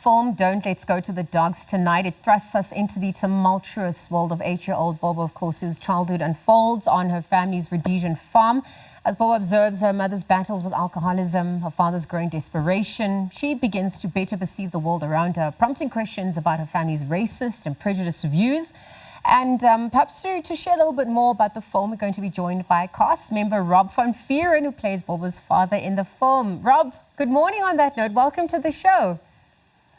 film, Don't Let's Go to the Dogs Tonight. It thrusts us into the tumultuous world of 8-year-old Bobo, of course, whose childhood unfolds on her family's Rhodesian farm. As Bobo observes her mother's battles with alcoholism, her father's growing desperation, she begins to better perceive the world around her, prompting questions about her family's racist and prejudiced views. And perhaps to share a little bit more about the film, we're going to be joined by cast member Rob Van Vuuren, who plays Bobo's father in the film. Rob, good morning on that note. Welcome to the show.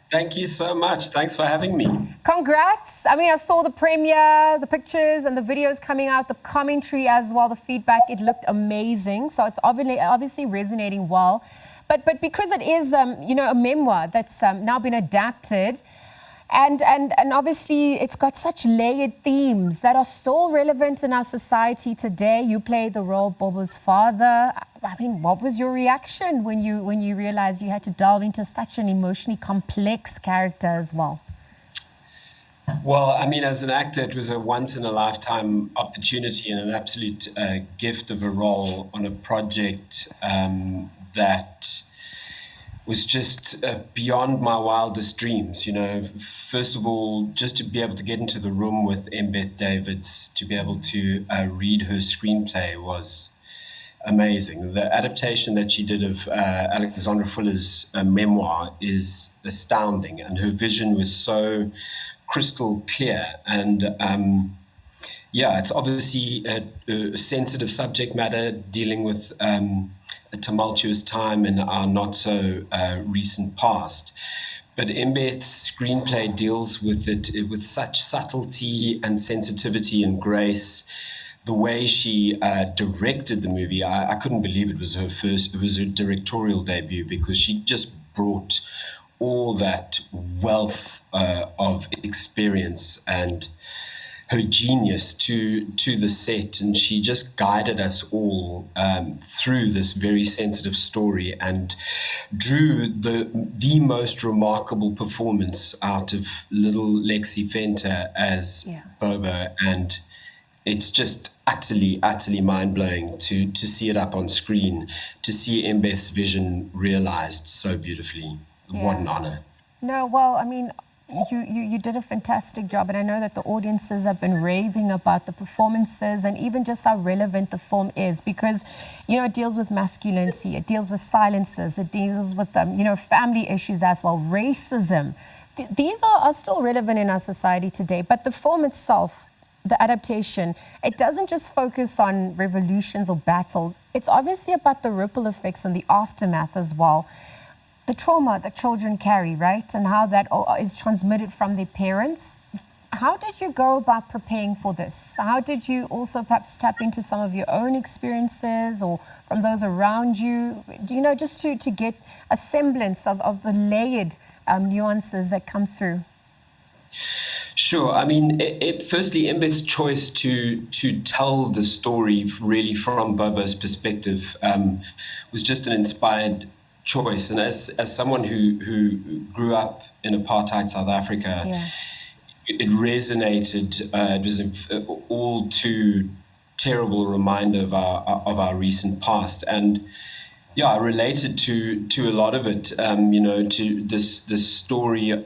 Thank you so much. Thanks for having me. Congrats. I mean, I saw the premiere, the pictures and the videos coming out, the commentary as well, the feedback. It looked amazing. So it's obviously resonating well. But because it is, a memoir that's now been adapted, and obviously it's got such layered themes that are still relevant in our society today. You played the role of Bobo's father. I mean, what was your reaction when you realized you had to delve into such an emotionally complex character as well? Well, I mean, as an actor, it was a once-in-a-lifetime opportunity and an absolute gift of a role on a project that was just beyond my wildest dreams. You know, first of all, just to be able to get into the room with Beth Davids, to be able to read her screenplay was amazing. The adaptation that she did of Alexandra Fuller's memoir is astounding, and her vision was so crystal clear. And it's obviously a sensitive subject matter dealing with a tumultuous time in our not so recent past. But Mbeth's screenplay deals with it with such subtlety and sensitivity and grace. The way she directed the movie, I couldn't believe it was her directorial debut, because she just brought all that wealth of experience and her genius to the set, and she just guided us all through this very sensitive story and drew the most remarkable performance out of little Lexi Fenter as Bobo, and it's just utterly mind-blowing to see it up on screen, to see Mbeth's vision realized so beautifully. Yeah. What an honor. No, well, I mean, you did a fantastic job, and I know that the audiences have been raving about the performances and even just how relevant the film is, because, it deals with masculinity, it deals with silences, it deals with, family issues as well, racism. These are still relevant in our society today, but the film itself, the adaptation, it doesn't just focus on revolutions or battles. It's obviously about the ripple effects and the aftermath as well. The trauma that children carry, right? And how that is transmitted from their parents. How did you go about preparing for this? How did you also perhaps tap into some of your own experiences or from those around you? Just to get a semblance of the layered nuances that come through. Sure. I mean, firstly, Mbeth's choice to tell the story really from Bobo's perspective was just an inspired choice. And as someone who grew up in apartheid South Africa, it resonated. It was an all too terrible reminder of our recent past. And I related to a lot of it, to this story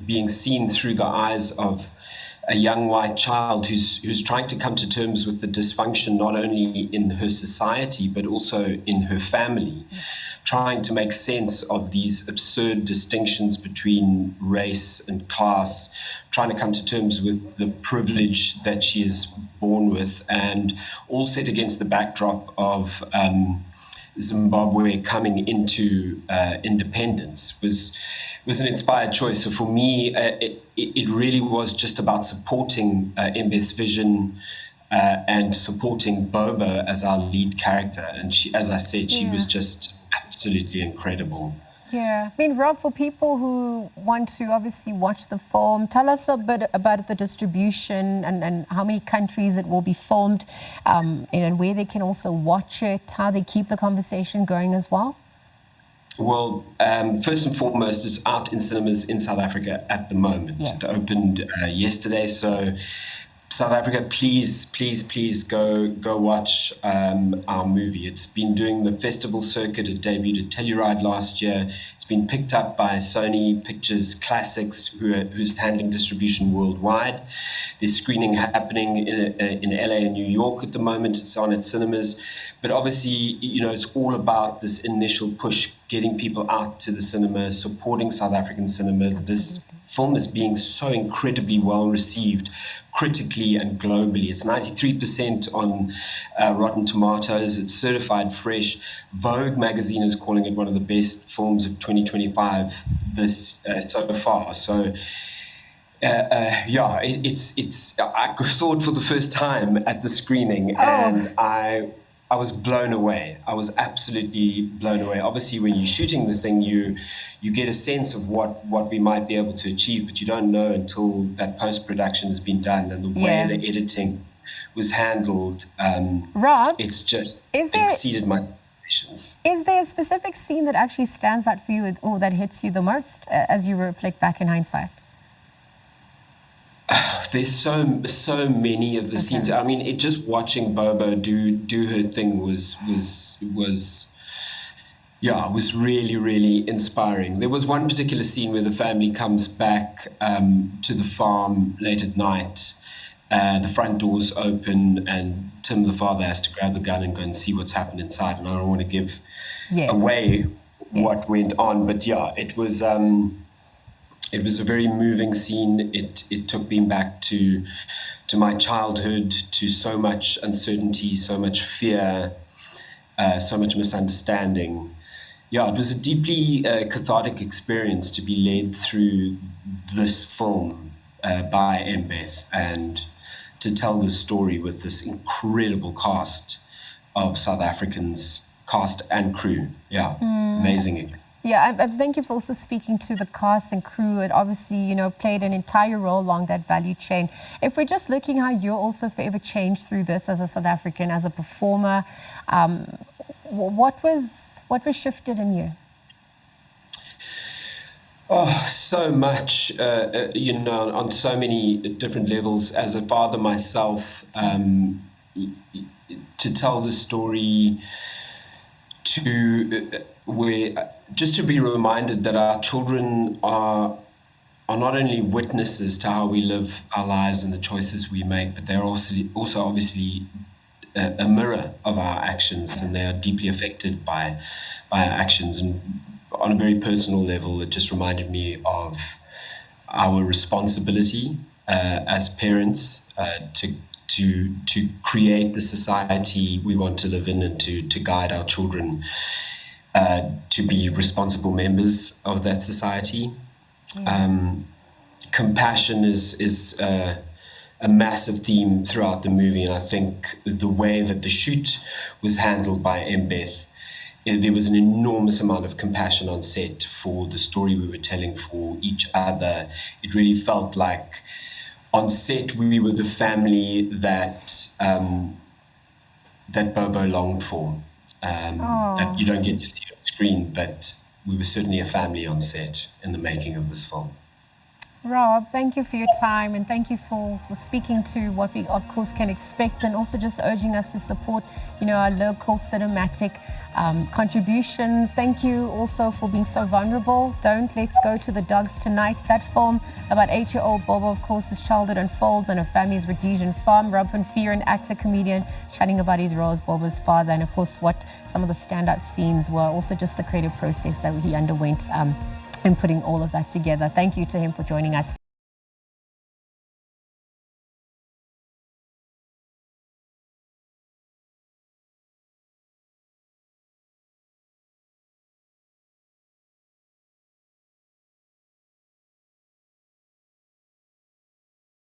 being seen through the eyes of a young white child who's trying to come to terms with the dysfunction not only in her society but also in her family, trying to make sense of these absurd distinctions between race and class, trying to come to terms with the privilege that she is born with, and all set against the backdrop of Zimbabwe coming into independence was an inspired choice. So for me, it really was just about supporting Mbeth's vision and supporting Bobo as our lead character. And she, as I said, she was just absolutely incredible. Yeah. I mean, Rob, for people who want to obviously watch the film, tell us a bit about the distribution and how many countries it will be filmed, and where they can also watch it, how they keep the conversation going as well. Well, first and foremost, it's out in cinemas in South Africa at the moment. Yes. It opened yesterday, so South Africa, please go watch our movie. It's been doing the festival circuit. It debuted at Telluride last year. It's been picked up by Sony Pictures Classics, who's handling distribution worldwide. There's screening happening in LA and New York at the moment. It's on at cinemas. But obviously, you know, it's all about this initial push, getting people out to the cinema, supporting South African cinema. Absolutely. This film is being so incredibly well received critically and globally. It's 93% on Rotten Tomatoes. It's certified fresh. Vogue magazine is calling it one of the best films of 2025 so far. So it's I saw it for the first time at the screening, and I was blown away. I was absolutely blown away. Obviously, when you're shooting the thing, you get a sense of what we might be able to achieve, but you don't know until that post-production has been done and the way the editing was handled. Rob, it's just exceeded my expectations. Is there a specific scene that actually stands out for you or that hits you the most as you reflect back in hindsight? There's so many of the scenes. I mean, just watching Bobo do her thing was really, really inspiring. There was one particular scene where the family comes back to the farm late at night. The front doors open, and Tim, the father, has to grab the gun and go and see what's happened inside. And I don't want to give away what went on, but it was. It was a very moving scene. It took me back to my childhood, to so much uncertainty, so much fear, so much misunderstanding. Yeah, it was a deeply cathartic experience to be led through this film by Mbeth and to tell this story with this incredible cast of South Africans, cast and crew. Yeah, amazing. Yeah, I thank you for also speaking to the cast and crew. It obviously, you know, played an entire role along that value chain. If we're just looking how you're also forever changed through this as a South African, as a performer, what was shifted in you? Oh, so much, you know, on so many different levels. As a father myself, to tell the story, just to be reminded that our children are not only witnesses to how we live our lives and the choices we make, but they're also obviously a mirror of our actions, and they are deeply affected by our actions. And on a very personal level, it just reminded me of our responsibility as parents to create the society we want to live in, and to guide our children to be responsible members of that society. Compassion is a massive theme throughout the movie, and I think the way that the shoot was handled by Mbeth, there was an enormous amount of compassion on set for the story we were telling for each other. It really felt like on set we were the family that Bobo longed for. That you don't get to see on screen, but we were certainly a family on set in the making of this film. Rob, thank you for your time, and thank you for speaking to what we, of course, can expect, and also just urging us to support, you know, our local cinematic contributions. Thank you also for being so vulnerable. Let's Go to the Dogs Tonight. That film about 8-year-old Bobo, of course, his childhood unfolds on a family's Rhodesian farm. Rob Van Vuuren, actor, comedian, chatting about his role as Bobo's father, and of course what some of the standout scenes were, also just the creative process that he underwent in putting all of that together. Thank you to him for joining us.